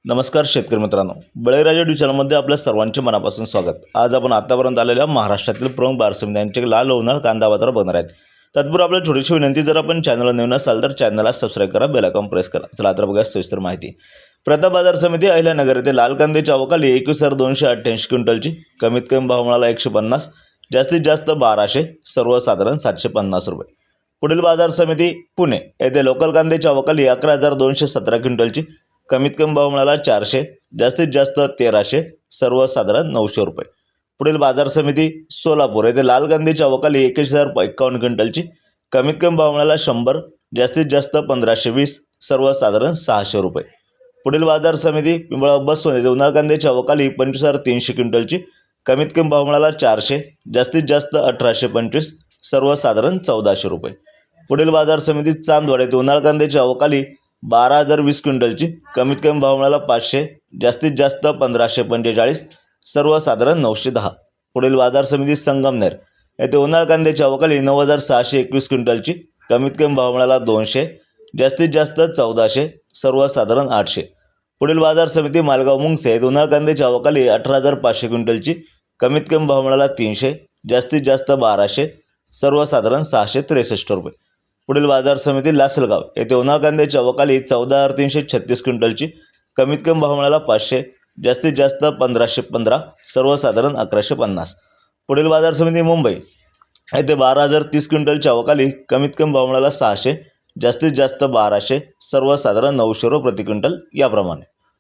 नमस्कार शेतकरी मित्रांनो, बळीराजा यूट्यूब चॅनलमध्ये आपल्या सर्वांचे मनापासून स्वागत। आज आपण आतापर्यंत आलेल्या महाराष्ट्रातील प्रमुख बाजार समित्यांचे लाल लोणार कांदा बाजार बघणार आहेत। तत्पूर्वी आपल्याला छोटीशी विनंती, जर आपण चॅनलला नवीन असाल तर चॅनलला सबस्क्राइब करा, बेल आयकॉन प्रेस करा। चला तर बघूया सविस्तर माहिती। प्रथम बाजार समिती अहिल्यानगर येथे लाल कांद्याची आवक आली 21,288 क्विंटलची। कमीत कमी भाव मिळाला 150, जास्तीत जास्त 1200, सर्वसाधारण 750 रुपये। पुढील बाजार समिती पुणे येथे लोकल कांद्याची आवक आली 11,217 क्विंटलची। कमीत कमी भाव मिळाला 400, जास्तीत जास्त 1300, सर्वसाधारण 900 रुपये। पुढील बाजार समिती सोलापूर येथे लाल कांद्याची आवक आली 21,051 क्विंटलची। कमीत कमी भाव मिळाला 100, जास्तीत जास्त 1520, सर्वसाधारण 600 रुपये। पुढील बाजार समिती पिंपळगाव बसवंत येथे उन्हाळ कांद्याची आवक आली 25,300 क्विंटलची। कमीत कमी भाव मिळाला 400, जास्तीत जास्त 1825, सर्वसाधारण 1400 रुपये। पुढील बाजार समिती चांदवड येथे उन्हाळ कांद्याची आवक आली 12,020 क्विंटलची। कमीत कमी भाव मिळाला 500, जास्तीत जास्त 1545, सर्वसाधारण 910। पुढील बाजार समिती संगमनेर येथे उन्हाळ कांद्याची आवक आली 9,621 क्विंटलची। कमीत कमी भाव मिळाला 200, जास्तीत जास्त 1400, सर्वसाधारण 800। पुढील बाजार समिती मालगाव मुंगसे येथे उन्हाळ कांद्याची आवक आली 18,500 क्विंटलची। कमीत कमी भाव मिळाला 300, जास्तीत जास्त 1200, सर्वसाधारण 663 रुपये। पुढील बाजार समिती लासलगाव येथे उन्हाळ कांद्याची आवक आली 14,336 क्विंटलची। कमीत कमी भाव मिळाला 500, जास्तीत जास्त 1515, सर्वसाधारण 1150। पुढील बाजार समिती मुंबई येथे 12,030 क्विंटलची आवक आली। कमीत कमी भाव मिळाला 600, जास्तीत जास्त 1200, सर्वसाधारण 900 रुपये प्रति क्विंटल याप्रमाणे।